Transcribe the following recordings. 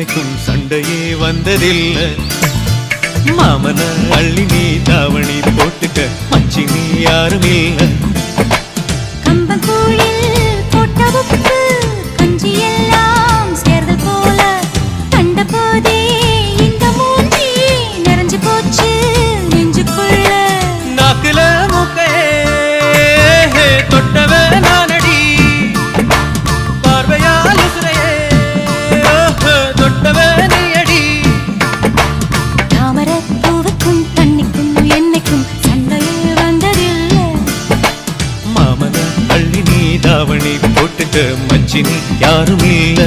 என்னைக்கும் சண்டையே வந்ததில்லை. மாமன அள்ளி நீ தாவணி போட்டுக்க மச்சி நீ யாரும் இல்ல. கம்பங்கூழில் போட்ட உப்பு கஞ்சி எல்லாம் சேர்தல் போல கண்ட போதே இந்த மூஞ்சி நிறைஞ்சு போச்சு நெஞ்சுக்குள்ள. நாக்குல மூக்கே தொட்டவ நானடி, பார்வையால் உசுரையே தொட்டவ நீயடி. தாமரை பூவுக்கும் தண்ணிக்கும் என்னைக்கும் சண்டையே வந்ததில்லை. மாமன அள்ளி நீ தாவணி போட்டுக்க மச்சி நீ யாரும் இல்ல.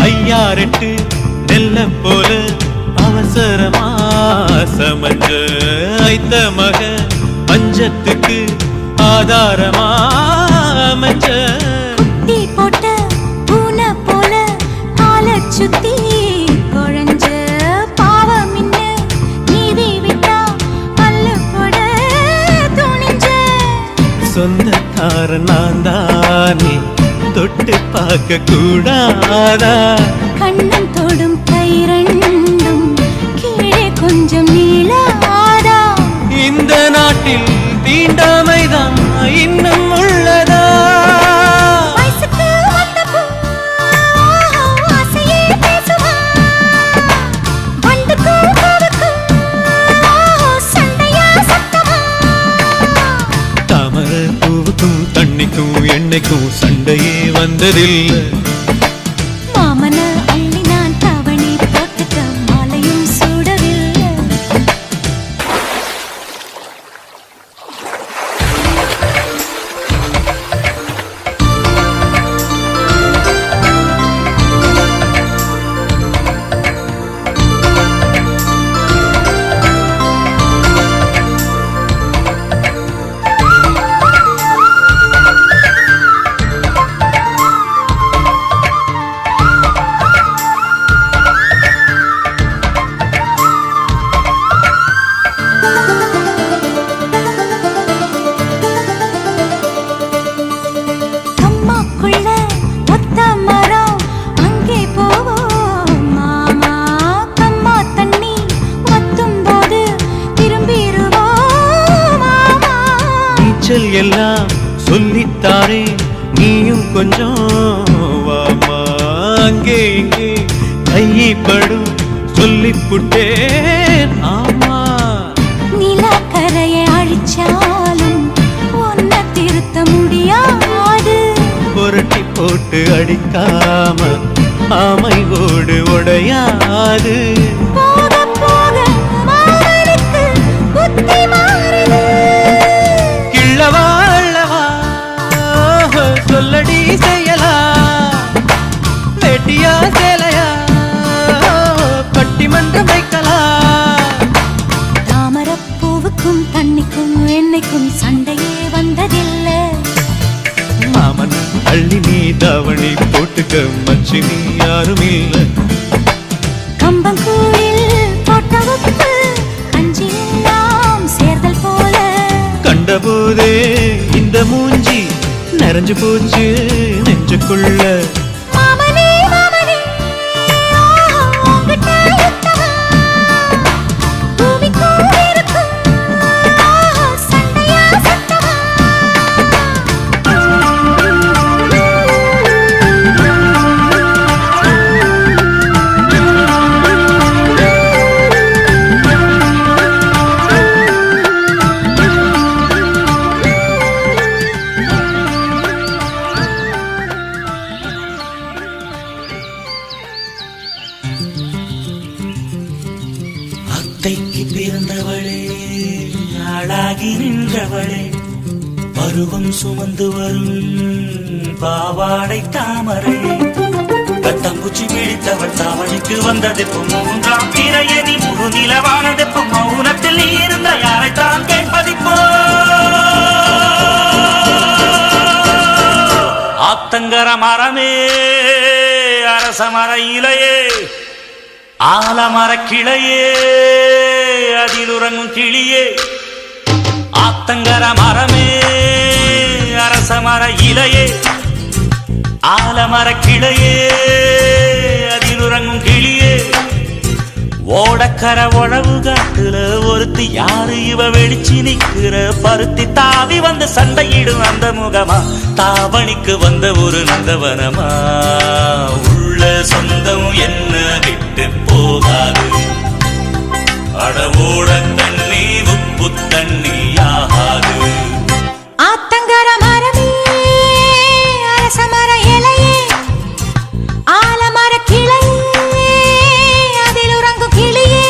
ஐயாரெட்டு நெல்ல போல அவசரமா சமஞ்ச ஐத்த மக பஞ்சத்துக்கு ஆதாரமா அமைஞ்ச. குட்டி போட்ட பூனை போல காலை சுத்தி குழஞ்ச பாவம் இன்ன நீதி விட்டா பல்லு போட துணிஞ்ச. சொந்தக்கார நான் தானே தொட்டு பார்க்க கூடாதா? கண்ணம் தொடும் கை ரெண்டும் கீழே கொஞ்சம் நீளாதா? இந்த நாட்டில் தீண்டாமைதான் இன்னும் உள்ளதா? வயசுக்கு வந்த பூ ஆசையே பேசுவா, வண்டுக்கும் பூவுக்கும் சண்டையா சத்தமா? தாமரை பூவுக்கும் தண்ணிக்கும் எண்ணெய்க்கும் சண்டையே வந்ததில்லை. மாமன அள்ளி நான் தாவணி போட்டுக்க மாலையும் சூடவில்லை. அம்மாக்குள்ள ஒத்த மரம் அங்கே போவோம் மாமா, கம்மா தண்ணி வத்தும் போது திரும்பிடுவோம் மாமா. நீச்சல் எல்லாம் சொல்லித்தாரே நீயும் கொஞ்சம் வாமா. அங்கே இங்கே கைப்படும் சொல்லிப்புட்டேன் ஆமா. நிலக்கரையை அழிச்சாலும் ஒன்ன திருத்த முடியாது. புரட்டி போட்டு அடிக்காம ஆமை ஓடு உடையாது. போக போக மாமனுக்கு புத்தி மாறுது. கிள்ளவா அள்ளவா சொல்லடி செய்யலா, வெட்டியா சேலையா பட்டிமன்றம் வைக்கலாம். தாமரப்பூவுக்கும் தண்ணிக்கும் என்னைக்கும் சண்டையே வந்ததில்லை. மாமன் அள்ளி நீ தாவணி போட்டுக்க மச்சி நீ யாரும் இல்ல. கம்பங்கூழில் போட்ட உப்பு கஞ்சி எல்லாம் சேர்தல் போல கண்டபோதே இந்த மூஞ்சி நிறைஞ்சு போச்சு நெஞ்சுக்குள்ள. மாமனே மாமனே உங்கிட்ட யுத்தமா? பூமிக்கும் இருக்கும் சண்டையா சத்தமா? அத்தைக்கு பிறந்தவளே ஆளாகி நின்றவளே பருவம் சுமந்து வரும் பாவாடை தாமரை தட்டம்பூச்சி பிடித்தவள் தாவணிக்கு வந்ததெப்பு மூன்றாம் திரையணி முழு நிலவானதெப்பு மௌனத்தில் நீ இருந்த யாரைத்தான் கேட்பதிப்போ ஆத்தங்கர மரமே அரச மர இலையே ஆலமர கிளையே அதில் உறங்கும் கிளியே ஆத்தங்கர மரமே அரச மர இலையே ஆலமர கிளையே அதில் உறங்கும் கிளியே ஓடக்கர உழவு காட்டுல ஒருத்தி யாரு இவ வெளிச்சு நிக்கிற பருத்தி தாவி வந்து சண்டையிடும் அந்த முகமா தாவணிக்கு வந்த ஒரு நந்தவனமா உள்ள சொந்தம் என்ன விட்டு போகாது அடவோட தண்ணி உப்பு தண்ணி ஆகாது ஆத்தங்கர மரமே அரச மர இலையே ஆலமர கிளையே அதில் உறங்கும் கிளியே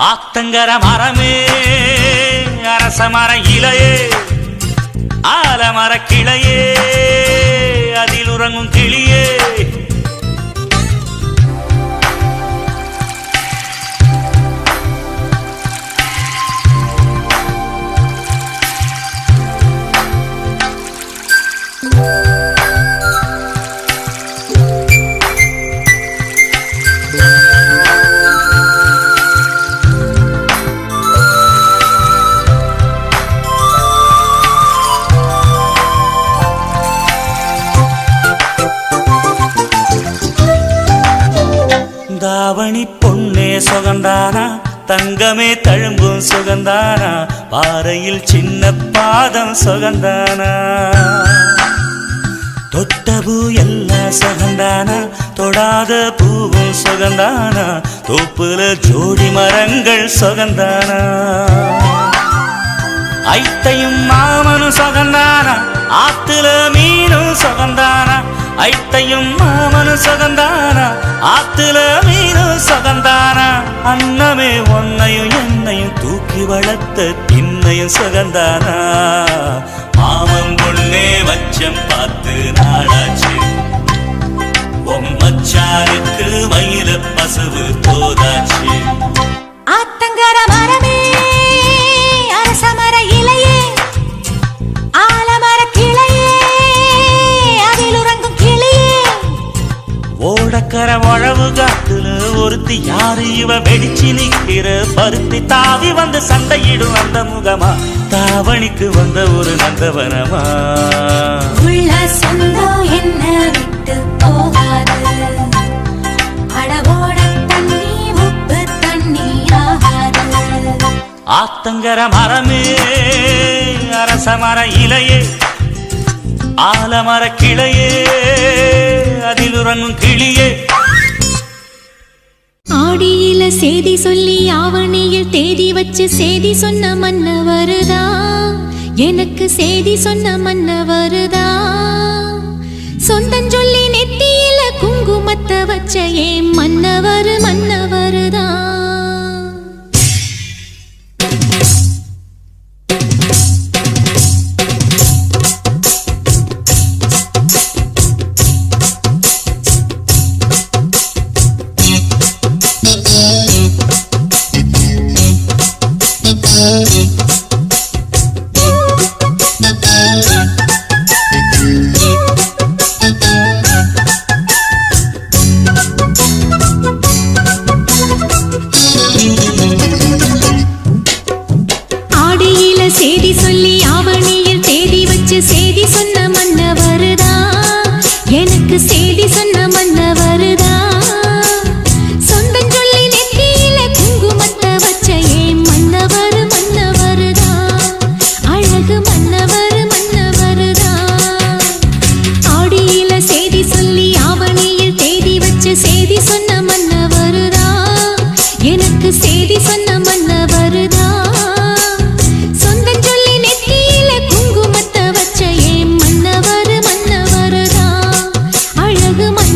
ஆத்தங்கர மரமே அரச மர இலையே ஆலமர கிளையே அதில் உறங்கும் கிளியே தாவணி பொன்னே சுகந்தானா தங்கமே தழும்பும் சுகந்தானா பாறையில் சின்ன பாதம் சுகந்தானா தொட்ட பூ எல்லாம் சுகந்தானா தொடாத பூவும் சுகந்தானா தோப்புல ஜோடி மரங்கள் சுகந்தானா ஐத்தையும் மாமனும் சுகந்தானா ஆத்துல மீனும் சுகந்தானா ஐத்தையும் மாமனும் சுகந்தானா ஆத்துல மீனும் சுகந்தானா அன்னமே ஒன்னையும் என்னையும் தூக்கி வளர்த்த திண்ணையும் சுகந்தானா மாமன் பொண்ணே வச்சம் பார்த்து நாடாச்சு மச்சானுக்கு மயில பசுவு தோதாச்சு ஆத்தங்கர மரமே அரச மர இலையே ஆலமர கிளையே அதில் உறங்கும் கிளியே ஓடக்கர உழவு காட்டுல ஒருத்தி யாரு இவ வெடிச்சு நிக்கிற பருத்தி தாவி வந்து சண்டையிடும் அந்த முகமா தாவணிக்கு வந்த ஒரு நந்தவனமா உள்ள சொந்தம் என்ன விட்டு போகாது அடவோட தண்ணி உப்பு தண்ணி ஆகாது ஆத்தங்கர மரமே அரச மர இலையே ஆலமர கிளையே அதில் உறங்கும் கிளியே ஆடியில சேதி சொல்லி ஆவணியில் தேதி வச்சு சேதி சொன்ன மன்னவருதா எனக்கு சேதி சொன்ன மன்னவருதா சொந்தஞ்சொல்லி நெத்தியில குங்குமத்தை வச்ச ஏன் மன்னவரு மன்னவருதா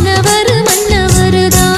மன்னவர் மன்னவருதான்.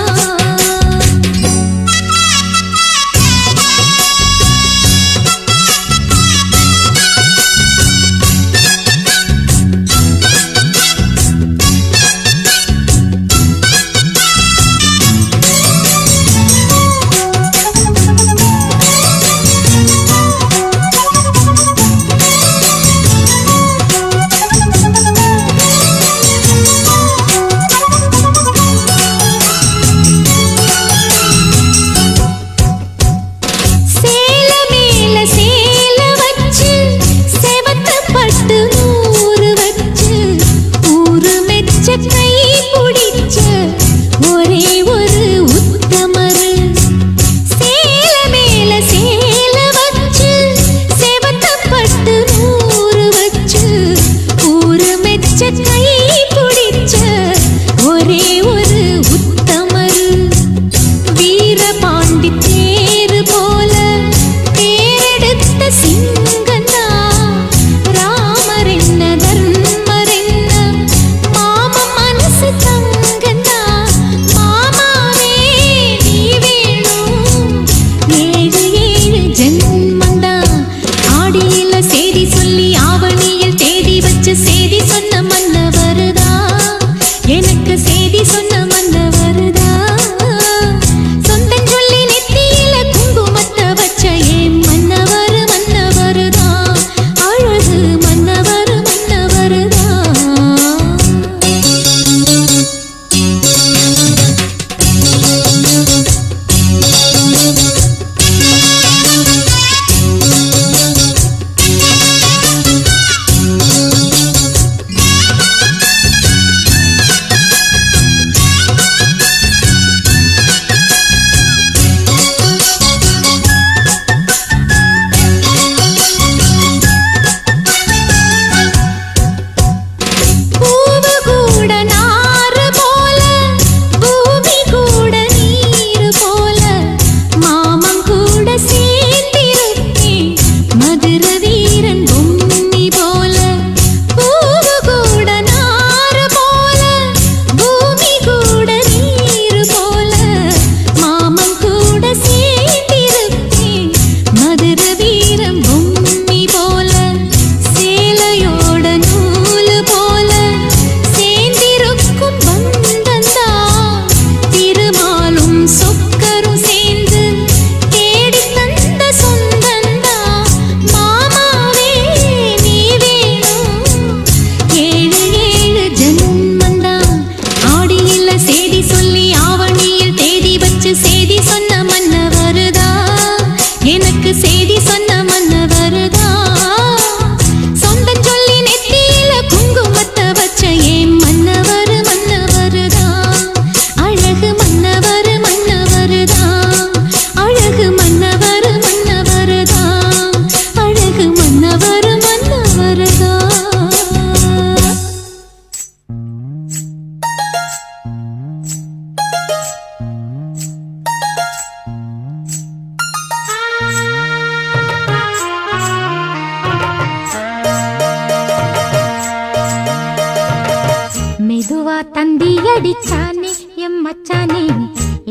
அடிச்சானே எம் மச்சானே,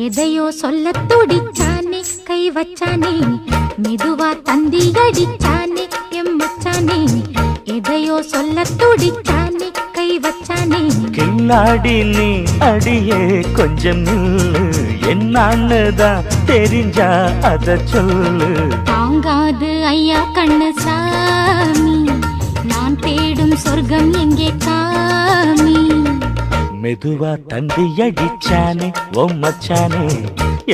எதையோ சொல்ல துடிச்சானே, கை வச்சானே. மெதுவா தந்தி அடிச்சானே எம் மச்சானே, எதையோ சொல்ல துடிச்சானே, கை வச்சானே. கில்லாடி நீ அடியே கொஞ்சம் நில்லு, என்னான்னுதான் தெரிஞ்சா அத சொல்லு. தாங்காது ஐயா கண்ணு சாமி, நான் தேடும் சொர்க்கம் எங்கே காமி. மெதுவா தந்தி அடிச்சானே ஓ மச்சானே,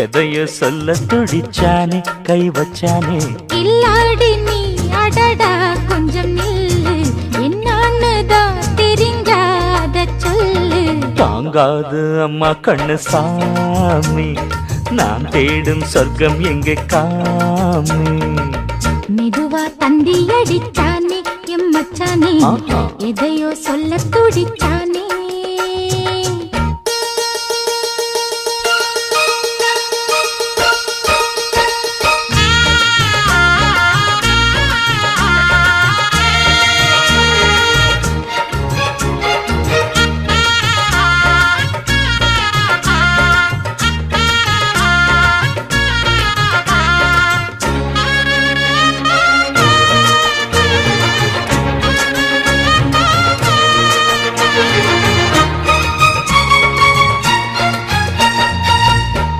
எதையோ சொல்ல துடிச்சானே, கை வச்சானே. கில்லாடி நீ அடடா கொஞ்சம் நில்லு, என்னான்னுதான் தெரிஞ்சாத சொல்லு. தாங்காது அம்மா கண்ணு சாமி, நான் தேடும் சொர்க்கம் எங்கே காமி. மெதுவா தந்தி அடிச்சானே எம் மச்சானே, எதையோ சொல்ல துடிச்சானே.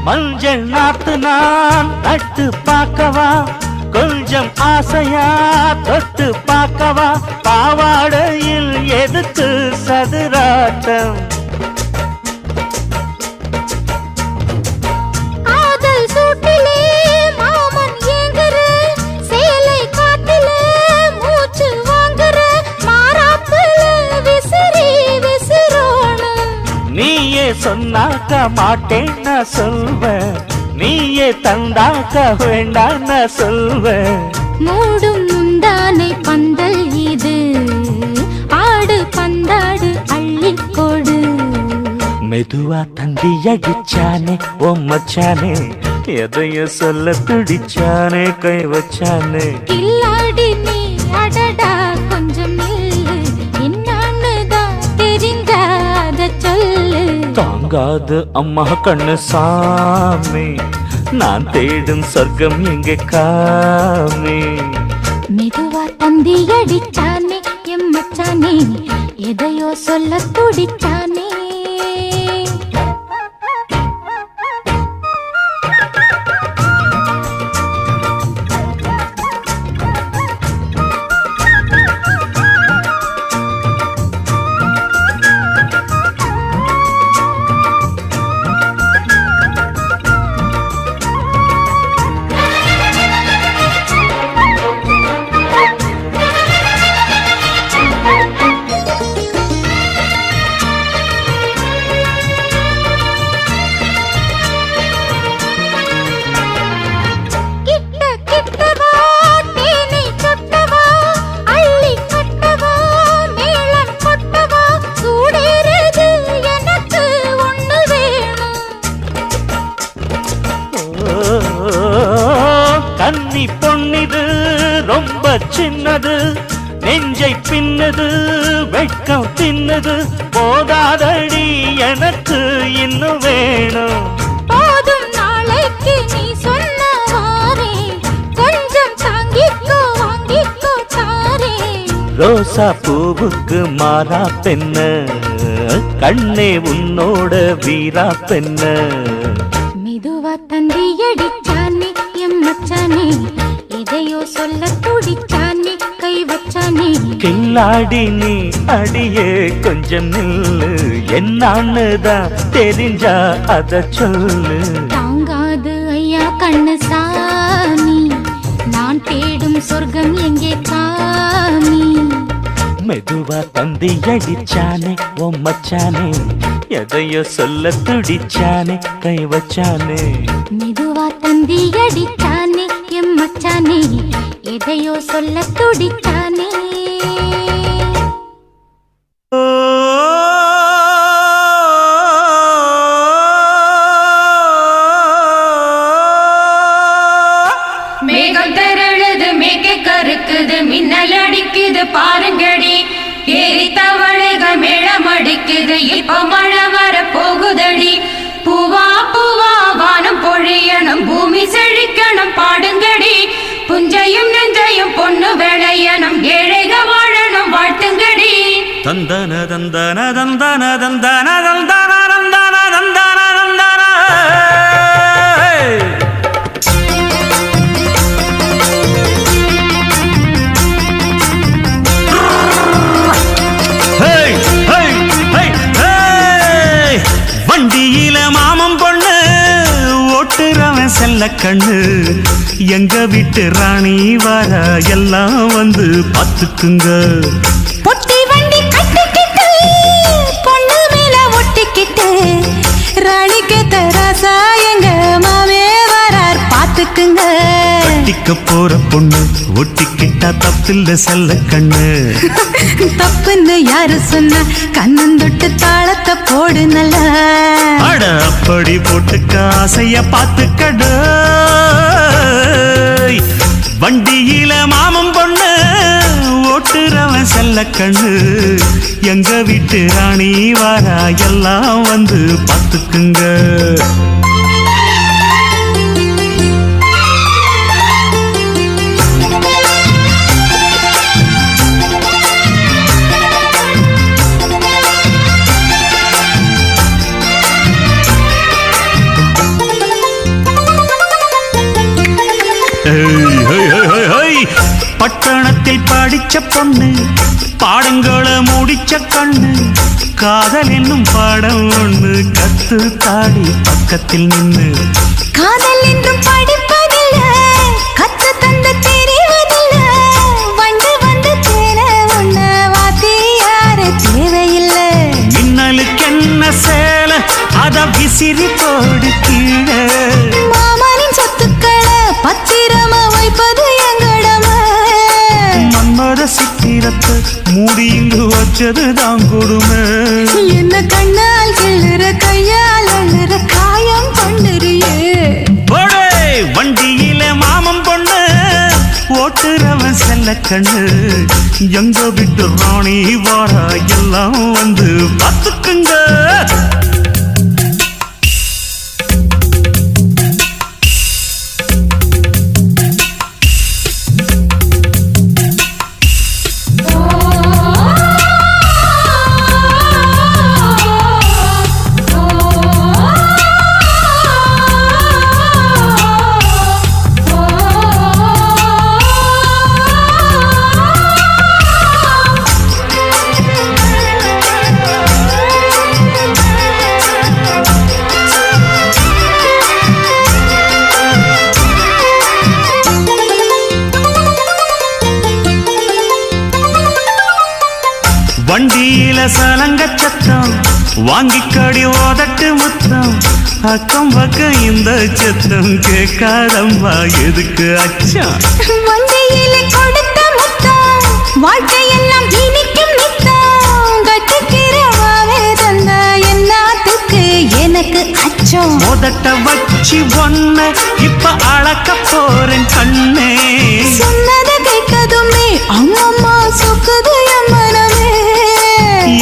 மஞ்சள் நாத்து நான் நட்டு பார்க்கவா கொஞ்சம் ஆசையா தொட்டு பார்க்கவா பாவாடையில் எதுக்கு சதுராட்டம் காதல் சூட்டிலே மாமன் ஏங்குற சேலை காட்டில மூச்சு வாங்குற மாறாப்புல விசிறி விசிறோணும் நீயே சொன்னாக்க மாட்டேன்னா சொல்வேன் நீயே தந்தாக்க வேண்டான்னா சொல்வேன் மூடும் முந்தானை பந்தல் இது ஆடு பந்தாடு அள்ளிக்கோடு மெதுவா தந்தி அடிச்சானே ஓ மச்சானே எதைய சொல்ல துடிச்சானே கை வச்சானே கில்லாடி நீ அடடா கொஞ்சம் நில்லு என்னான்னு தான் தெரிஞ்சாத சொல்லு தாங்காது அம்மா கண்ணு சாமி நான் தேடும் சொர்க்கம் எங்கே காமி மெதுவா தந்தி அடிச்சானே எம் மச்சானே எதையோ சொல்ல துடிச்சானே கன்னி பொன்னிது ரொம்ப சின்னது நெஞ்சை பின்னது வெட்கம் தின்னது போதாதடி எனக்கு இன்னும் வேணும் போதும் நாளைக்கு நீ சொன்னவாரே கொஞ்சம் தாங்கிக்கோ வாங்கிக்கோ தாரே ரோசா பூவுக்கு மாறா பெண்ண கண்ணே உன்னோட வீரா பெண்ண மெதுவா தந்தி அடிச்சானே எம் மச்சானே எதையோ சொல்ல துடிச்சானே கை வச்சானே கில்லாடி நீ அடியே கொஞ்சம் நில்லு என்னான்னுதான் தெரிஞ்சா அத சொல்லு தாங்காது ஐயா கண்ணு சாமி நான் தேடும் சொர்க்கம் எங்கே காமி மெதுவா தந்தி அடிச்சானே ஓ மச்சானே எதையோ சொல்ல துடிச்சானே கை வச்சானே மெதுவா தந்தி அடிச்சானே எம் மச்சானே எதையோ சொல்ல துடிச்சானே மேகம் திரழுது மேக கருக்குது மின்னல் அடிக்குது பாருங்கடி ஏறி தவளைகள் மேளம் அடிக்குது இப்ப மழை வர போகுதடி பூவா பூவா வானம் பொழியணும் பூமி செழிக்கணும் பாடுங்கடி புஞ்சையும் நெஞ்சையும் பொண்ணு விளையணும் ஏழைக வாழணும் வாழ்த்துங்கடி தந்தன தந்தன தந்தன தந்தன தந்தன தந்தன தந்தன தந்தன வண்டியில மாமம் பொண்ணு ஓட்டுறவன் செல்ல கண்ணு எங்க வீட்டு ராணி வர எல்லாம் வந்து பார்த்துக்குங்க பொட்டி வண்டி கட்டிக்கிட்டு பொண்ணு மேல ஒட்டிக்கிட்டு ராணிக்கு தராசா எங்க மாமே வரார் பாத்துக்குங்க கட்டிக்க போற பொண்ணு ஒட்டிக்கிட்டா தப்பில்ல செல்ல கண்ணு தப்புன்னு யாரு சொன்னா கண்ணந்தொட்டு தாளத்தை போடு நல்லா அட அப்படி போட்டுக்க ஆசைய பார்த்துக்கடு வண்டியில மாமம் பொண்ணு ஓட்டுறவன் செல்ல கண்ணு எங்க வீட்டு ராணி வாரா எல்லாம் வந்து பார்த்துக்குங்க பட்டணத்தில் படிச்ச பொண்ணு பாடங்களை முடிச்ச கண்ணு காதல் என்னும் பாடம் ஒண்ணு கத்து தாடி பக்கத்தில் நின்னு காதல் என்றும் படிப்பதில்ல கத்து தந்த தெரிவதில்ல வந்து வந்து தேன உன்ன வாத்தியார தேவையில்லை மின்னலுக்கு என்ன சேல அத விசிறி போடு கீழே மாமனின் சொத்துக்களை பத்திரமா வைப்பது எங்கடமை மன்மத சித்திரத்தை மூடி இங்கு வச்சதுதான் கொடுமை என்ன கண்ணால் கிள்ளுற கையால் அழுற காயம் பண்ணுறியே வண்டியில மாமன் பொண்ணு ஓட்டுறவன் செல்ல கண்ணு எங்க விட்டு ராணி வாரா எல்லாம் வந்து பார்த்துக்குங்க வண்டியில சலங்க சத்தம் வாங்கிக்கடி ஓதட்டு முத்தம் அக்கம் பக்கம் இந்த சத்தம் கேட்காதம்மா எதுக்கு அச்சம் வண்டியில கொடுத்த முத்தம் வாழ்க்கையெல்லாம் இனிக்கும் நித்தம் கட்டிக்கிறவாவே தந்தா என்னாத்துக்கு எனக்கு அச்சம் ஓதட்ட வச்சு ஒன்ன இப்ப அளக்க போறேன் கண்ணே சொன்னத கேட்கதுமே அம்மம்மா சொக்குது என் மனமே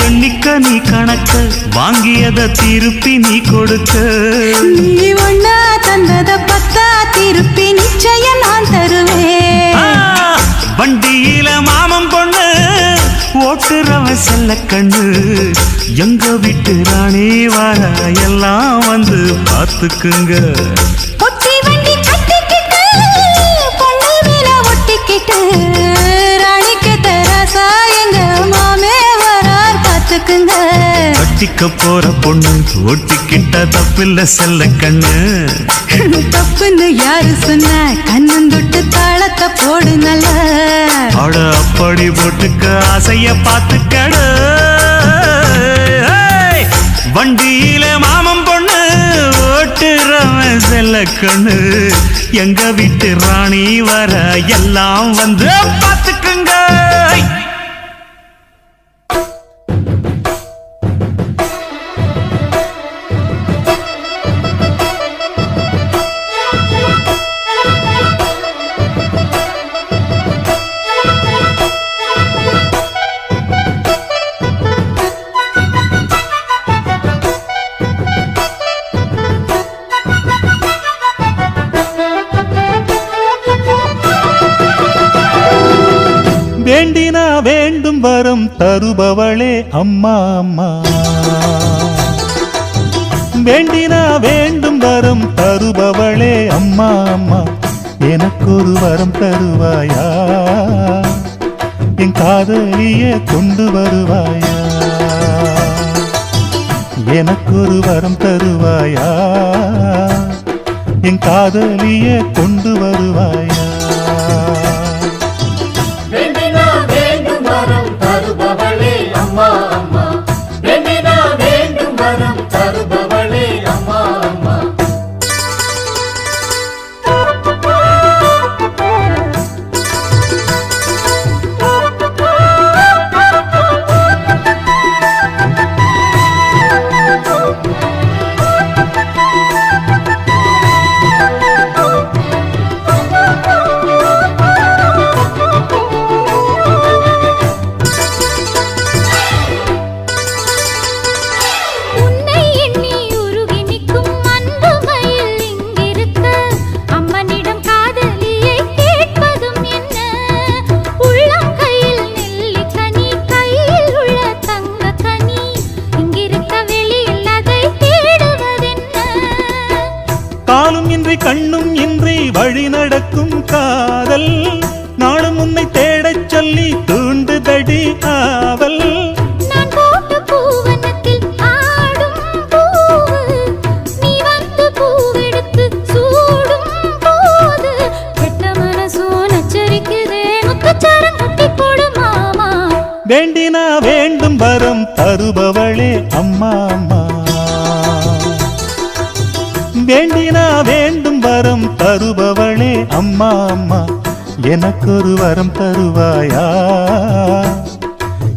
எண்ணிக்க நீ கணக்க வாங்கியத திருப்பி நீ கொடுக்க நீ ஒன்னா தந்தத பத்தா திருப்பி நிச்சயம் நான் தருவேன் வண்டியில மாமன் பொண்ணு ஓட்டுறவன் செல்ல கண்ணு எங்க விட்டு ராணி வர எல்லாம் வந்து பார்த்துக்குங்க பொட்டி வண்டி கட்டிக்கிட்டு பொண்ணு மேல ஒட்டிக்கிட்டு ராணிக்கு தராசா எங்க மாமே வரார் பார்த்துக்குங்க கட்டிக்க போற பொண்ணு ஒட்டிக்கிட்ட தப்பில்ல செல்ல கண்ணு தப்புன்னு யாரு சொன்ன கண்ணன் தொட்டு தாளத்தை போடு நல்ல அட அப்படி போட்டுக்க ஆசைய பார்த்துக்கடு வண்டியில மாமன் பொண்ணு ஓட்டுறவன் செல்ல கண்ணு எங்க வீட்டு ராணி வர எல்லாம் வந்து பார்த்துக்குங்க வேண்டினா வேண்டும் வரம் தருபவளே அம்மா அம்மா வேண்டினா வேண்டும் வரம் தருபவளே அம்மா அம்மா எனக்கொரு வரம் தருவாயா என் காதலியே கொண்டு வருவாயா எனக்கொரு வரம் தருவாயா என் காதலியே கொண்டு வருவாயா காலும் இன்றி கண்ணும் இன்றி வழி நடக்கும் காதல் நாளும் உன்னை தேடச் சொல்லி தூண்டுதடி ஆவல் நான் போட்ட பூவனத்தில் ஆடும் பூவு நீ வந்து பூவெடுத்து சூடும் போது கெட்ட மனசோ நச்சரிக்குதே முத்துச்சாரம் கட்டி போடு மாமா வேண்டினா வேண்டும் வரம் தருபவளே அம்மா அம்மா வேண்டினா வேண்டும் வரம் தருபவளே அம்மா அம்மா எனக்கொரு வரம் தருவாயா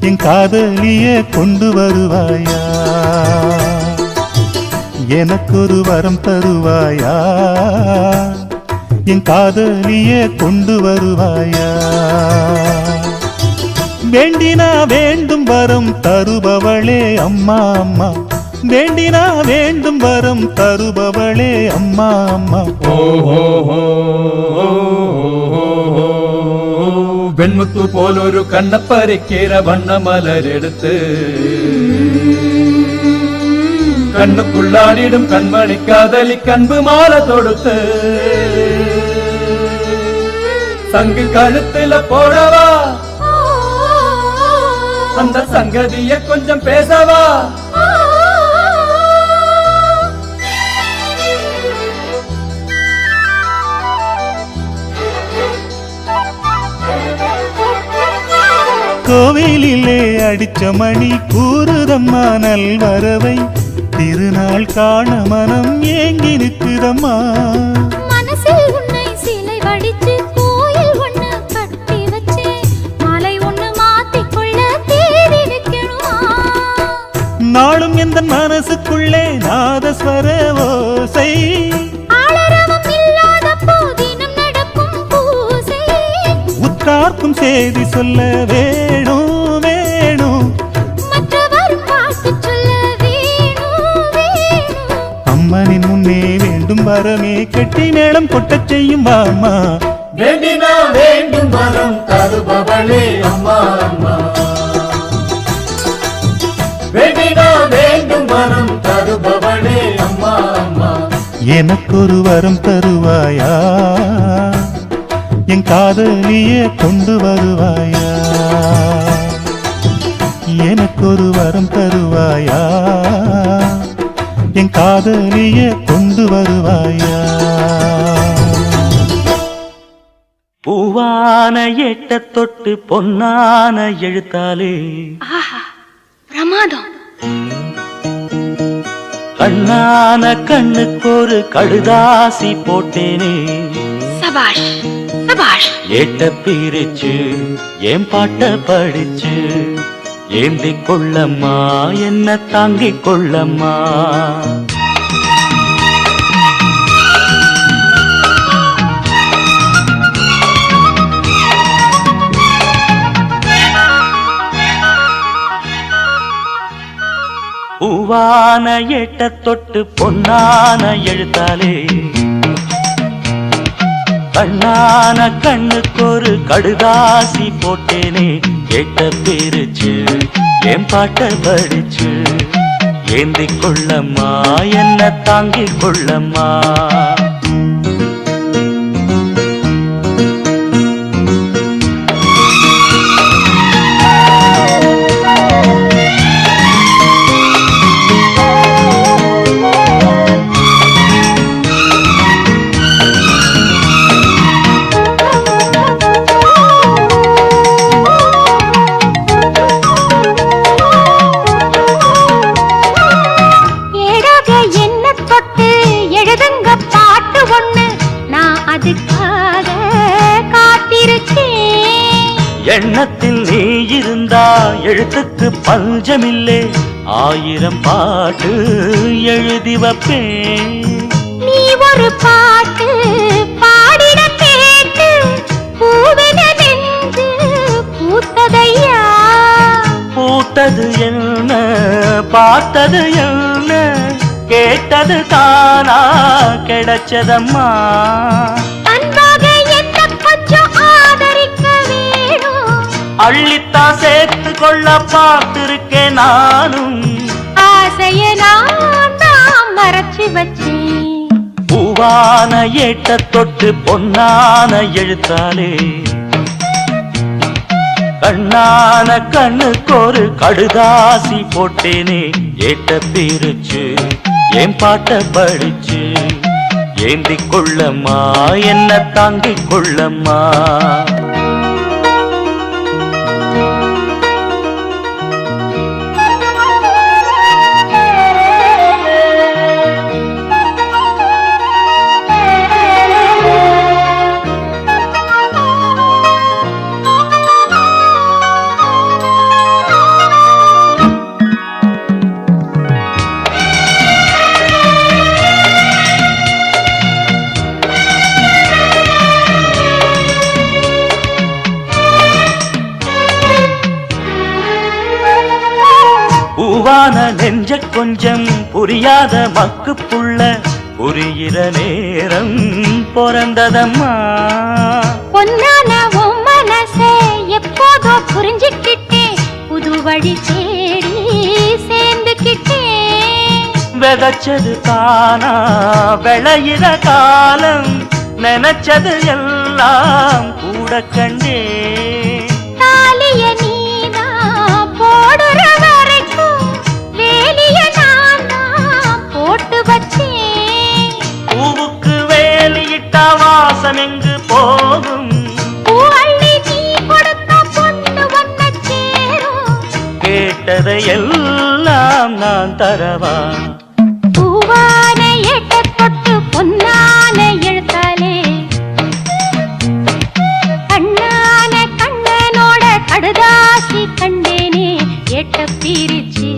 என் காதலியே கொண்டு வருவாயா எனக்கொரு வரம் தருவாயா என் காதலியே கொண்டு வருவாயா வேண்டினா வேண்டும் வரம் தருபவளே அம்மா அம்மா வேண்டினா வேண்டும் வரம் தருபவளே அம்மா அம்மா വെൺമുത്തു പോലൊരു കണ്ണപ്പരക്കേര വണ്ണമലരെടുത്ത് കണ്ണുക്കുള്ളാടിടും കൺമണിക്കാതലി കൺപ് മാല തൊടുത്ത് சங்கு கழுத்துல போடவா அந்த சங்கதிய கொஞ்சம் பேசவா கோவிலிலே அடிச்ச மணி கூறுதம்மா நல்வரவை திருநாள் காண மனம் ஏங்கி நிற்குதம்மா மனசில் உன்னை சிலை வடிச்சு கோயில் ஒண்ணு கட்டி வச்சே மாலை ஒண்ணு மாத்திக்கொள்ள தேடி வைக்கணுமா நாளும் எந்த மனசுக்குள்ளே நாதஸ்வர ஓசை ஆளரவம் இல்லாத போதினம் நடக்கும் பூசை உற்றார்க்கும் செய்தி சொல்ல வேணும் வேணும் மற்றவர் பாட்டு சொல்ல வேணும் வேணும் அம்மனின் முன்னே வேண்டும் வரமே கெட்டி மேளம் கொட்டச் செய்யும் வாமா வேண்டினா வேண்டும் வரம் தருபவளே அம்மா அம்மா வேண்டினா வேண்டும் வரம் தருபவளே அம்மா அம்மா எனக்கொரு வரம் தருவாயா என் காதலியே கொண்டு வருவாயா எனக்கொரு வரம் தருவாயா என் காதலியே கொண்டு வருவாயா பூவான எட்ட தொட்டு பொன்னான எழுத்தாலே பிரமாதம் கண்ணான கண்ணுக்கொரு கடுதாசி போட்டேனே சபாஷ் சபாஷ் ஏட்ட பிரிச்சு என் பாட்ட படிச்சு ஏந்தி கொள்ளம்மா என்ன தாங்கிக் கொள்ளம்மா பூவான எட்ட தொட்டு பொன்னான எழுத்தாலே கண்ணான கண்ணுக்கொரு கடுதாசி போட்டேனே எட்ட பிரிச்சு என் பாட்ட படிச்சு ஏந்தி கொள்ளம்மா என்ன தாங்கிக் கொள்ளம்மா எண்ணத்தில் நீ இருந்தா எழுத்துக்கு பஞ்சமில்லே 1000 பாட்டு எழுதி வைப்பேன் நீ ஒரு பாட்டு பாடிட கேட்டு பூவென நெஞ்சு பூத்ததையா பூத்தது என்ன பார்த்தது என்ன கேட்டது தானா கிடைச்சதம்மா அள்ளித்தா சேர்த்து கொள்ள பார்த்திருக்கேன் நானும் ஆசைய நான் மறைச்சு வச்சேன் பூவான ஏட்ட தொட்டு பொன்னான எழுத்தாலே கண்ணான கண்ணுக்கொரு கடுதாசி போட்டேனே ஏட்ட பிரிச்சு என் பாட்ட படிச்சு ஏந்திக் கொள்ளம்மா என்ன தாங்கிக் கொள்ளம்மா பூவான நெஞ்ச கொஞ்சம் புரியாத மக்கு புள்ள புரிகிற நேரம் பிறந்ததம்மா பொன்னான உன் மனசே எப்போதோ புரிஞ்சுக்கிட்டேன் புது வழி தேடி சேர்ந்துக்கிட்டேன் விதைச்சது தானா விளையிற காலம் நினைச்சது எல்லாம் கூட கண்டே தாலிய நீதான் போடுற வரைக்கும் வேலிய நான் போட்டு வச்சேன் பூவுக்கு வேலியிட்ட வாசம் எங்கு போகும் பூவள்ளி நீ கொடுத்த பொண்ணு வந்த சேரும் கேட்டதை எல்லாம் நான் தரவா பூவான எட்ட தொட்டு பொன்னான எழுத்தாலே கண்ணான கண்ணனோட கடுதாசி கண்டேனே எட்ட பிரிச்சு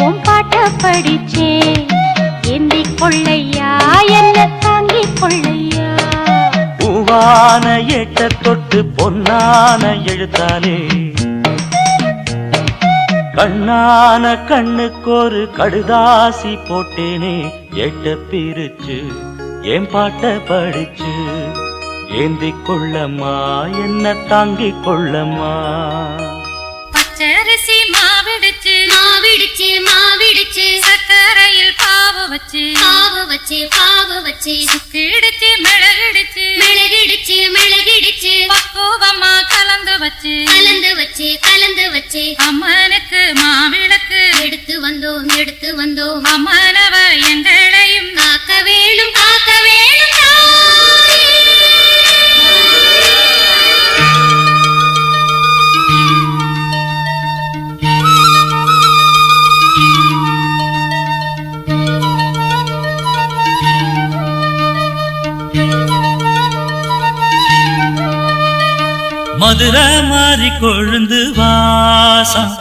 உன் பாட்ட படிச்சேன் ஏந்திக் கொள்ளையா என்ன தாங்கிக் கொள்ளையா பூவான ஏட்ட தொட்டு பொன்னான எழுத்தாலே கண்ணான கண்ணுக்கொரு கடுதாசி போட்டேனே ஏட்ட பிரிச்சு என் பாட்ட படிச்சு ஏந்திக் கொள்ளம்மா என்ன தாங்கிக் கொள்ளம்மா பச்சரிசி மாவிடுச்சு மாவிடுச்சு மாவிடுச்சு சக்கரையில் பாவு வச்சு பாவு வச்சு கிடிச்சு மிளகிடுச்சு மிளகிடுச்சு மிளகிடுச்சு பக்குவமா கலந்து வச்சு கலந்து வச்சு அம்மனுக்கு மாவிளக்கு எடுத்து வந்தோம் அம்மனவ எங்களையும் காக்க வேணும் தாயே. மதுரை மாறி கொழுந்து வாசம்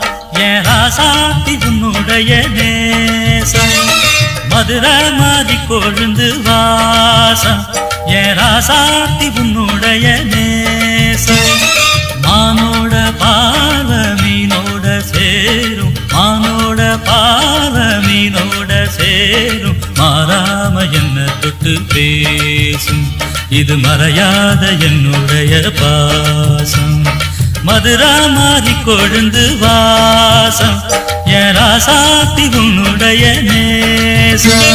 என் ராசாத்தி உன்னுடைய நேசம் மதுரை மாறி கொழுந்து வாசம் என் ராசாத்தி உன்னுடைய நேசம் மானோட பாவ மீனோட சேரும் மானோட பாவ மீனோட சேரும் மாறாம என்ன தொட்டு பேசும் இது மறையாத என்னுடைய பாசம் மதுரா மாறி கொழுந்து வாசம் என் ராசாத்தி உன்னுடைய நேசம்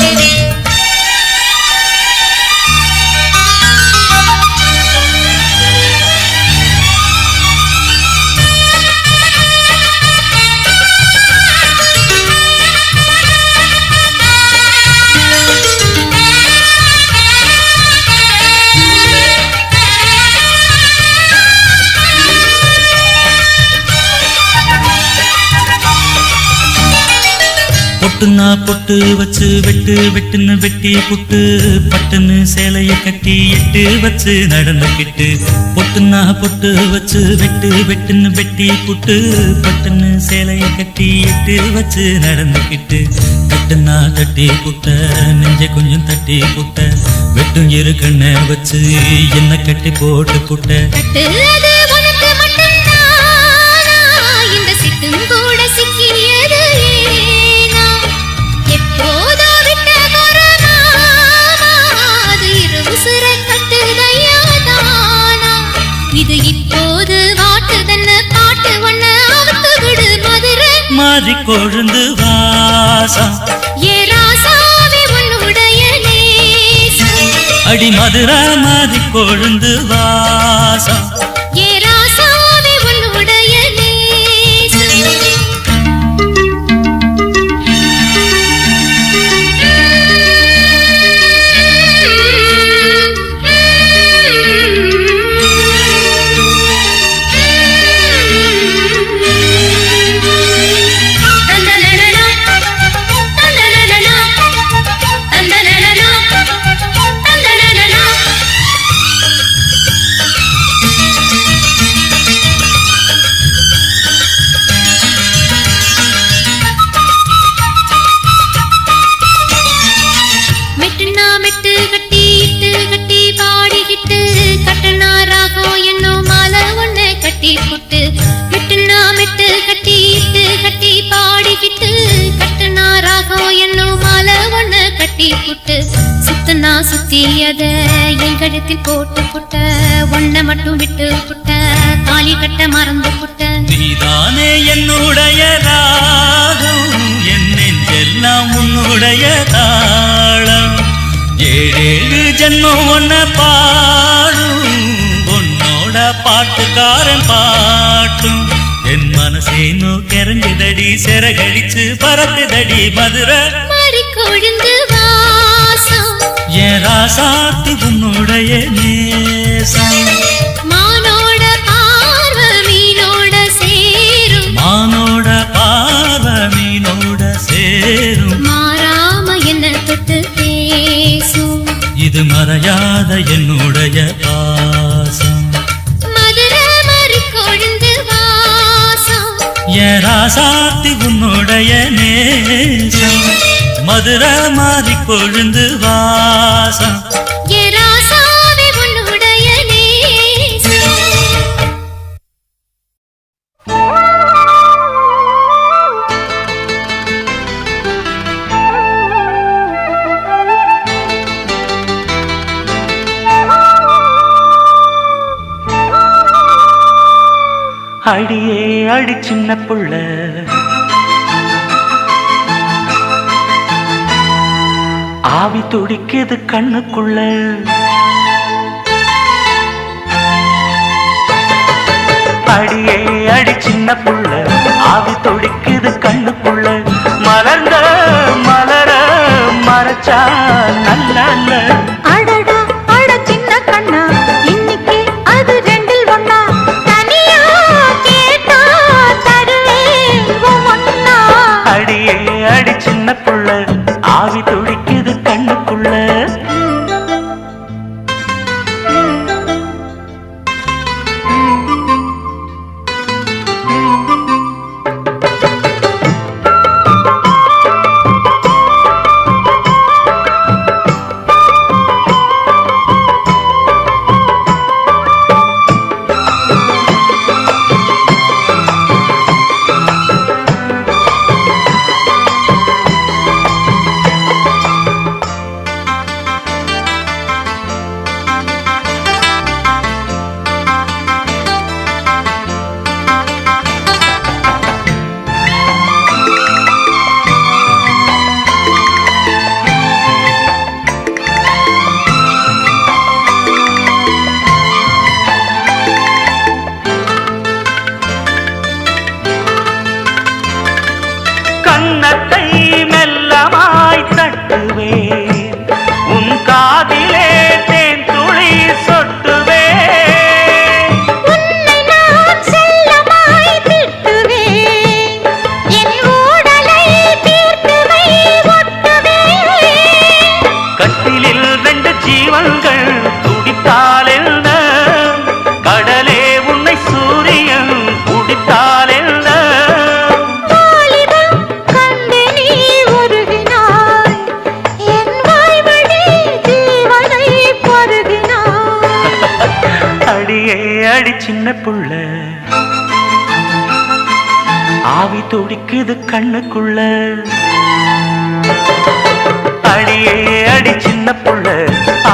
பொட்டுனா பொட்டு வச்சு வெட்டுன்னு வெட்டி புட்டு பட்டுன்னு சேலைய கட்டி எட்டு வச்சு நடந்துக்கிட்டு பொட்டுனா பொட்டு வச்சு வெட்டுன்னு வெட்டி புட்டு பட்டுன்னு சேலைய கட்டி எட்டு வச்சு நடந்துக்கிட்டு கட்டுனா தட்டி புட்ட நெஞ்ச கொஞ்சம் தட்டி புட்ட வெட்டும் இரு கண்ண வச்சு என்ன கட்டி போட்டு புட்ட கட்டுறது உனக்கு மட்டும்தானா இந்த சிட்டும் கூட சிக்கியது ஏனா எப்போதோ விட்ட கொரோனா அது இருவுசுர கட்டுதையா தானா இது இப்போது வாட்டுதன்னு பாட்டு ஒண்ணு அவுத்து விடு மதுரை மாறி கொழுந்து வாசம் ஏ ராசாவே உன்னுடைய நேசம் அடி மதுரை மாதிரி கொழுந்து வாசம் ஏ ராசாவே உன்னுடைய நேசம் சுத்தியத என் கழுத்தில் போட்டு புட்ட ஒன்ன மட்டும் விட்டு புட்ட தாலி கட்ட மறந்து புட்ட நீதானே என்னுடைய ராகம் என் நெஞ்செல்லாம் உன்னுடைய தாளம் ஏழேழு ஜென்மம் ஒன்ன பாடும் உன்னோட பாட்டுக்காரன் பாட்டும் என் மனசேனோ கெரங்குதடி சிறகடிச்சு பறக்குதடி மதுரை மாறி கொழுந்து வாசம் என் ராசாத்தி உன்னுடைய நேசம் மானோட பார்வ மீனோட சேரும் மானோட பார்வ மீனோட சேரும் மாறாம என்ன தொட்டு பேசும் இது மறையாத என்னுடைய பாசம் மதுரை மாறி கொழுந்து வாசம் என் ராசாத்தி உன்னுடைய நேசம் மதுரை மாறி கொழுந்து வாசம் ஏ ராசாவே உன்னுடைய நேசம் அடியே அடி சின்ன புள்ள ஆவி துடிக்குது கண்ணுக்குள்ள அடியே அடி சின்ன புள்ள ஆவி துடிக்குது கண்ணுக்குள்ள மலர்ந்த மலர மறைச்சா நல்ல அடடா அட சின்ன கண்ணா இன்னைக்கு அது ரெண்டில் ஒண்ணா தனியா கேட்டா தருவேன் ஒண்ணா அடியே அடி சின்ன புள்ள ஆவி துடிக்குது கண்ணுக்குள்ள கன்னத்தை மெல்லமாய் தட்டுவேன் உன் காதிலே தேன் துளி சொட்டுவேன் உன்னை நான் செல்லமாய் திட்டுவேன் என் ஊடலை தீர்த்துவை ஒட்டுவேன் கட்டிலில் ரெண்டு ஜீவன்கள் துடித்தால் என்ன கடலே உன்னை சூரியன் குடித்தால் என்ன அடி சின்ன புள்ள ஆவி துடிக்குது கண்ணுக்குள்ள அடியே அடி சின்ன புள்ள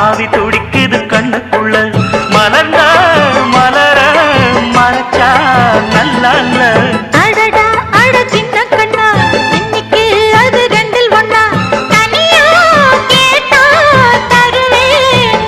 ஆவி துடிக்குது கண்ணுக்குள்ள மலர்ந்த மலர மறைச்சா நல்ல அடடா அட சின்ன கண்ணா இன்னைக்கு அது ரெண்டில் ஒண்ணா தனியா கேட்டா தருவேன்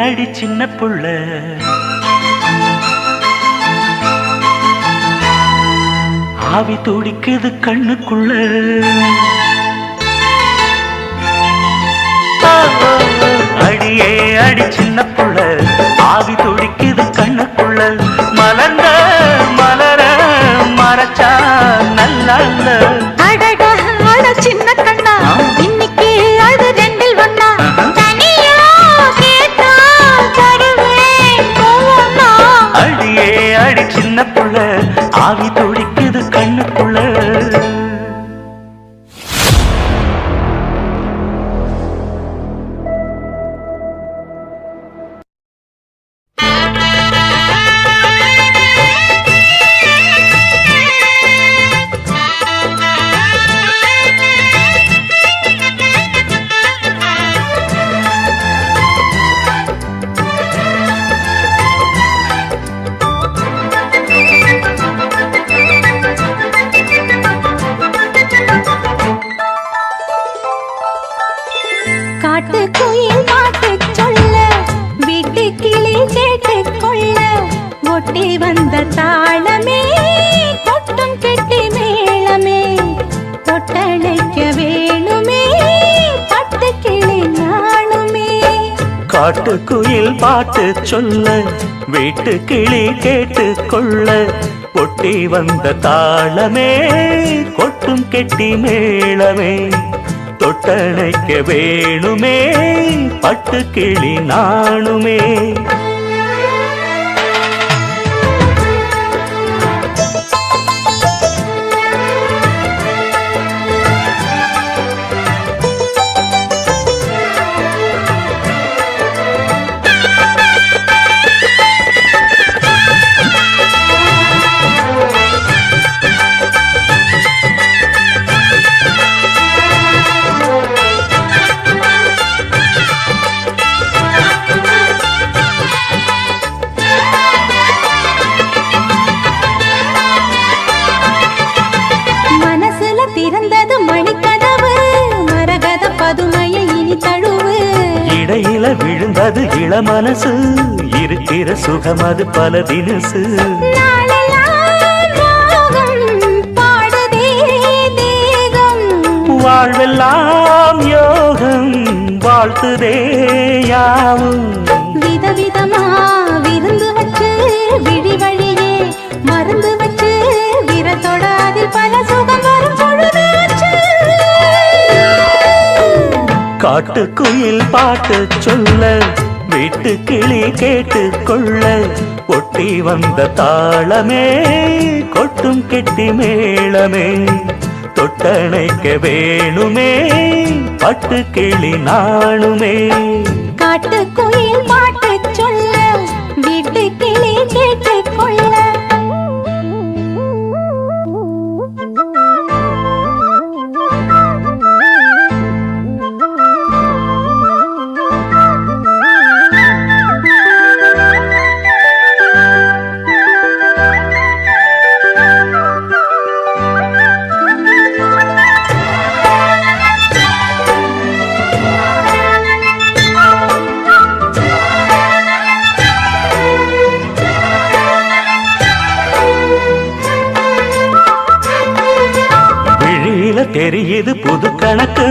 அடி சின்ன புள்ள ஆவி துடிக்குது கண்ணுக்குள்ள அடியே அடி சின்ன புள்ள ஆவி துடிக்குது கண்ணுக்குள்ள மலர்ந்த மலர மறைச்சா நல்லா அடடா அட சின்ன கண்ணா இன்னைக்கு அது ரெண்டில் ஒண்ணா தனியா கேட்டா தருவேன் போனா அடியே அடி சின்ன புள்ள ஆவி துடிக்குது கண்ணுக்குள்ள காட்டு குயில் பாட்டு சொல்ல வீட்டு கிளி கேட்டு கொள்ள ஒட்டி வந்த தாளமே கொட்டும் கெட்டி மேளமே தொட்டணைக்க வேணுமே பட்டு கிளி நாணுமே காட்டுக்குயில் பாட்டு சொல்ல வீட்டு கிளி கேட்டு கொள்ள ஒட்டி வந்த தாளமே கொட்டும் கெட்டி மேளமே தொட்டணைக்க வேணுமே பட்டு கிளி நாணுமே இடையில விழுந்தது இளமனசு இருக்கிற சுகம் அது பல தினசு வாழ்வெல்லாம் யோகம் வாழ்த்துதே யாவும் விதவிதமா விருந்து வச்சு விழி வழியே மருந்து வச்சு விரத்தோட அதில் பல சுகம் வரும் பொழுது காட்டுக்குயில் பாட்டு சொல்ல வீட்டு கிளி கேட்டு கொள்ள ஒட்டி வந்த தாளமே கொட்டும் கெட்டி மேளமே தொட்டணைக்க வேணுமே பட்டு கிளி நாணுமே காட்டுக்குயில் பாட்டு சொல்ல வீட்டு கிளி கேட்டு கொள்ள தெரியுது புது கணக்கு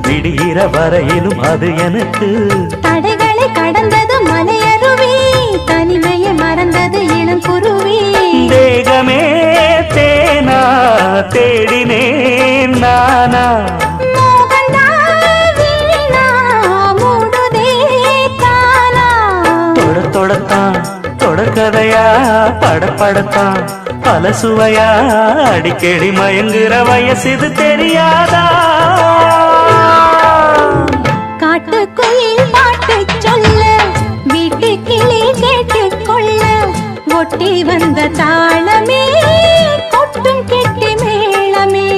விடுகிற வரையிலும் அது எனக்கு தடைகளை கடந்தது மலையருவி தனிமையை மறந்தது இளம் குருவி தேகமே தேனா தேடினேன் நானா தொடத்தான் தொடக்கதையா படப்படத்தான் பல சுவையா அடிக்கடி மயங்குற வயசு இது தெரியாதா காட்டுக்குயில் பாட்டு சொல்ல வீட்டு கிளி கேட்டு கொள்ள ஒட்டி வந்த தாளமே கொட்டும் கெட்டி மேளமே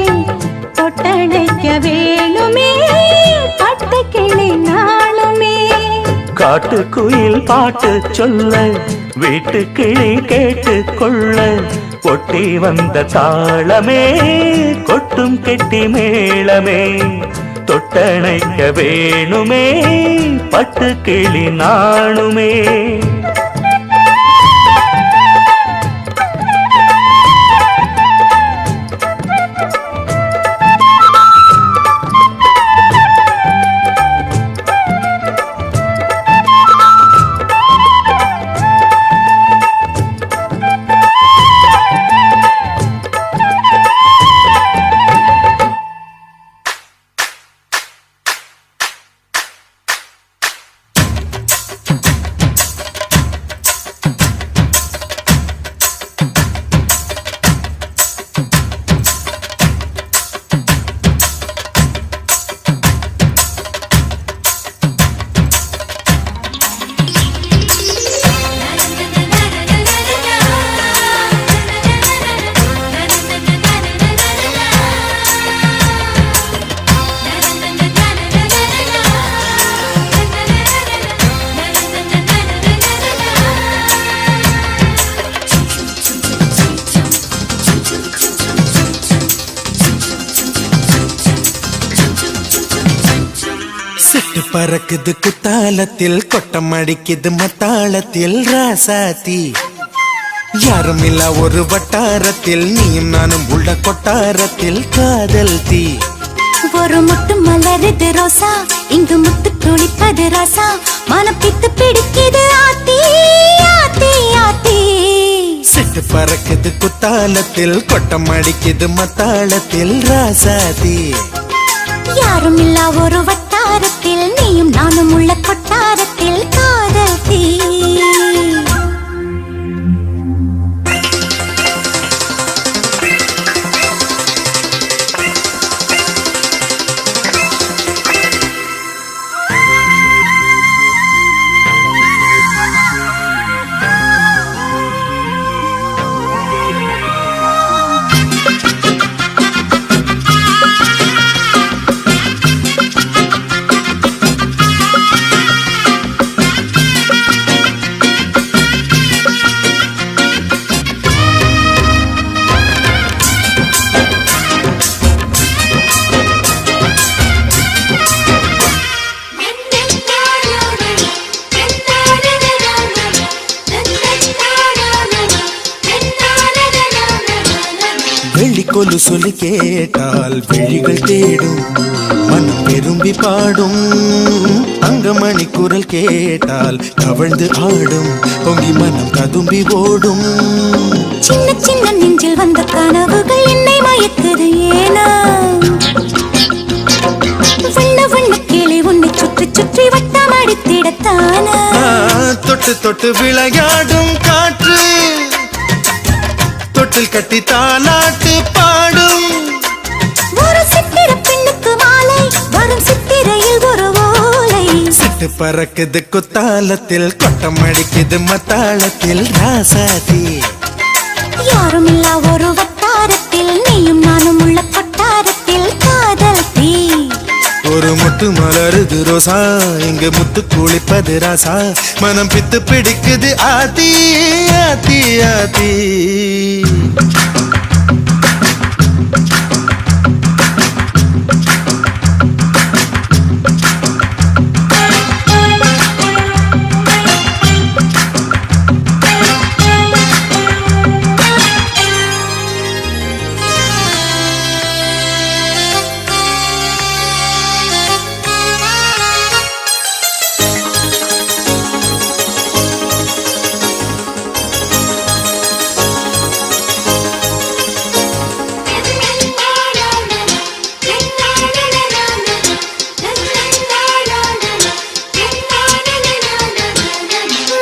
தொட்டணைக்க வேணுமே பட்டு கிளி நாளுமே காட்டுக்குயில் பாட்டு சொல்ல வீட்டு கிளி கேட்டு கொள்ள ஒட்டி வந்த தாளமே கொட்டும் கெட்டி மேளமே தொட்டணைக்க வேணுமே பட்டு கிளி நாணுமே. சிட்டு பறக்குது குத்தாலத்தில் கொட்டம் அடிக்குது மத்தாளத்தில் ராசாத்தி. யாரும் இல்ல ஒரு வட்டாரத்தில் நீயும் நானும் உள்ள கொட்டாரத்தில் காதல் தீ. ஒரு முட்டு மலருது ரோசா இங்கு முத்து குளிப்பது ராசா மனம் பித்து பிடிக்குது ஆத்தி ஆத்தி ஆத்தி. சிட்டு பறக்குது குத்தாலத்தில் கொட்டம் அடிக்குது மத்தாளத்தில் ராசாத்தி. யாரும் இல்லா ஒரு வட்டாரத்தில் நீயும் நானும் உள்ள கொட்டாரத்தில் காதல் தீ. வெள்ளிக்கொலு சொல்லி கேட்டால் விழிகள் தேடும் மனம் விரும்பி பாடும். அங்கமணி குரல் கேட்டால் கவழ்ந்து ஆடும் பொங்கி மனம் கதும்பி ஓடும். சின்ன சின்ன நெஞ்சில் வந்த கனவுகள் என்னை மயக்குது ஏனா வண்ண வண்ண கிளி உன்னை சுற்றி சுற்றி வட்டம் அடித்திடத்தானா. தொட்டு தொட்டு விளையாடும் காற்று தொட்டில் கட்டி தாலாட்டு பாடும். ஒரு சித்திர பெண்ணுக்கு மாலை வரும் சித்திரையில் ஒரு ஓலை. சிட்டு பறக்குது குத்தாலத்தில் கொட்டம் அடிக்குது மத்தாளத்தில் ராசாதி. யாரும் இல்லா ஒரு வட்டாரத்தில் நீயும் நானும் உள்ள கொட்டாரத்தில் காதல் தீ. ஒரு முட்டு மலருது ரோசா இங்கு முத்து குளிப்பது ராசா மனம் பித்து பிடிக்குது ஆதி ஆதி ஆதி.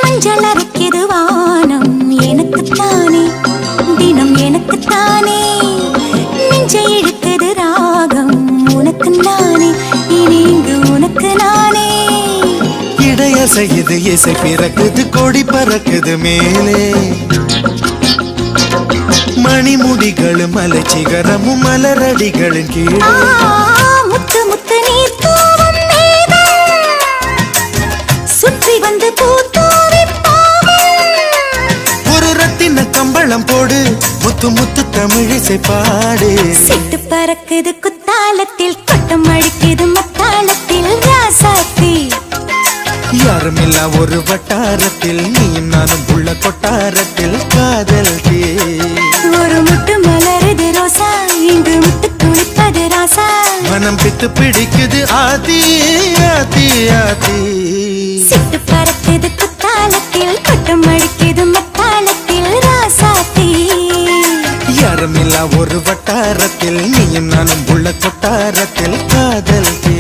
மஞ்சளரைக்குது வானம் எனக்குத்தானே தினம் எனக்குத்தானே. நெஞ்சை இழுக்குது ராகம் உனக்கு நானே இனி இங்கு உனக்கு நானே. இடையசையுது இசை பிறக்குது கொடி பறக்குது மேலே. மணிமுடிகளும் மலை சிகரமும் மலரடிகளின் கீழே. முத்து முத்து நீ தூவும் மேகம் சுற்றி வந்து பூத்தூவி போகும். ஒரு ரத்தின கம்பளம் போடு முத்து முத்து தமிழிசை பாடு சிட்டு பறக்குது குத்தாலத்தில் கொட்டம் அடிக்குது மத்தாளத்தில் ராசாத்தி யாருமில்லா ஒரு வட்டாரத்தில் நீயும் நானும் உள்ள கொட்டாரத்தில் காதல் தீ ஒரு முட்டு மலருது ரோசா இங்கு முட்டு துளிப்பது ராசா மனம் பித்து பிடிக்குது ஆதி ஆதி ஆதி சிட்டு பறக்குது குத்தாலத்தில் கொட்டம் அடிக்குது மத்தாளத்தில் ராசாத்தி யாருமில்லா ஒரு வட்டாரத்தில் நீயும் நானும் உள்ள கொட்டாரத்தில் காதல் தீ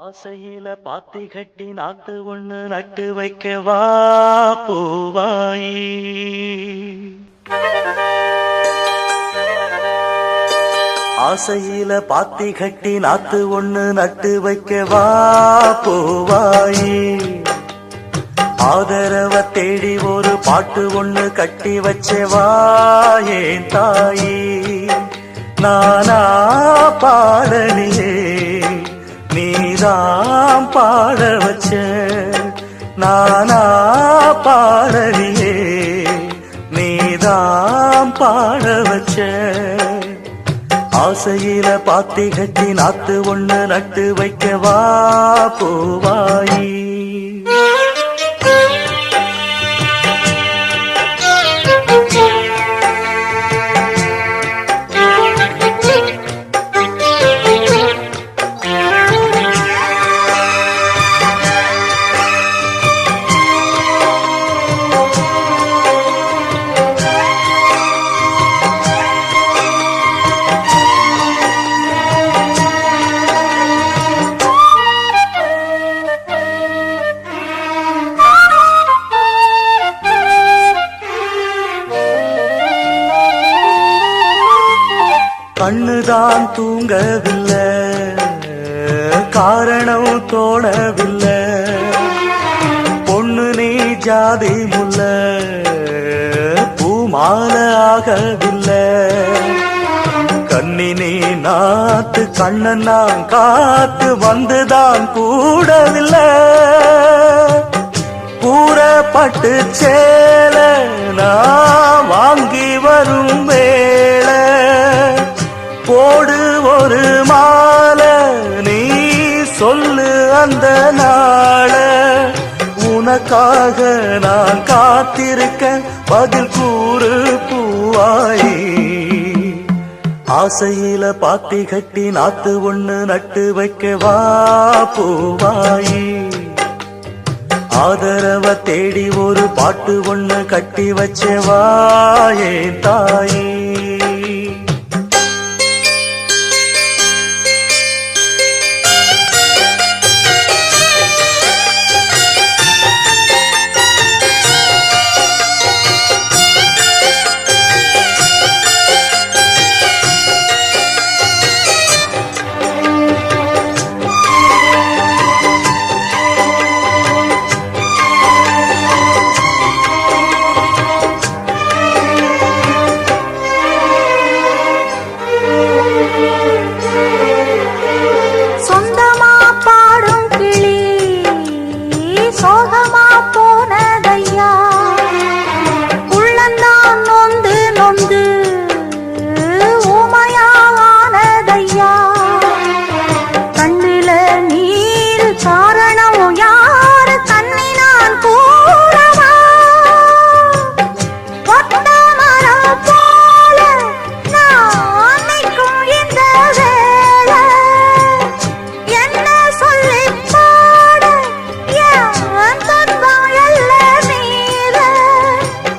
ஆசையில பாத்தி கட்டி நாட்டு ஒண்ணு நட்டு வைக்கவா பூவாயி. ஆசையில பாத்தி கட்டி நாத்து ஒண்ணு நட்டு வைக்கவா பூவாயி. ஆதரவ தேடி ஒரு பாட்டு ஒண்ணு கட்டி வச்சவா ஏன் தாயி. நானா பாடலியே நீதான் பாட வச்ச. நானா பாடலியே நீதான் பாட வச்ச. ஆசையில பாத்தி கட்டி நாத்து ஒண்ணு நட்டு வைக்கவா பூவாயி. கண்ணுதான் தூங்கவில்லை, காரணம் தோணவில்லை. பொண்ணு நீ ஜாதி முல்ல, பூமால ஆகவில்லை. கண்ணினே நாத்து கண்ணன் நான் காத்து வந்துதான் கூடவில்லை. கூறப்பட்டு சேல நான் வாங்கி வரும் வேளை. போடு ஒரு மாலை நீ சொல்லு அந்த நாள. உனக்காக நான் காத்திருக்க பதில் கூறு பூவாயி. ஆசையில பாத்தி கட்டி நாத்து ஒண்ணு நட்டு வைக்கவா பூவாயி. ஆதரவ தேடி ஒரு பாட்டு ஒண்ணு கட்டி வச்சவா ஏன் தாயி.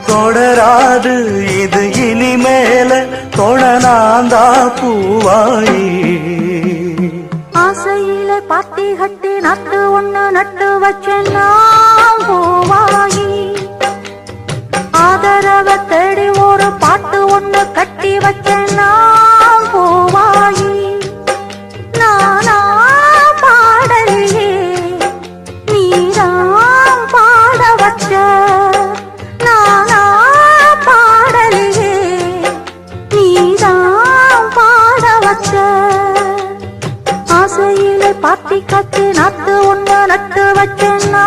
தொடராது இது இனிமேல தொடனாந்தா பூவாயி. ஆசையில பாத்தி கட்டி நட்டு ஒண்ணு நட்டு வச்சேன்னா பூவாயி. ஆதரவ தேடி ஒரு பாட்டு ஒண்ணு கட்டி வச்சேன்னா பூவாயி. நானா பாடலியே நீதான் பாட வச்ச. ஆசையிலே பாத்தி கட்டி நாத்து ஒண்ணு நட்டு வச்சேன்னா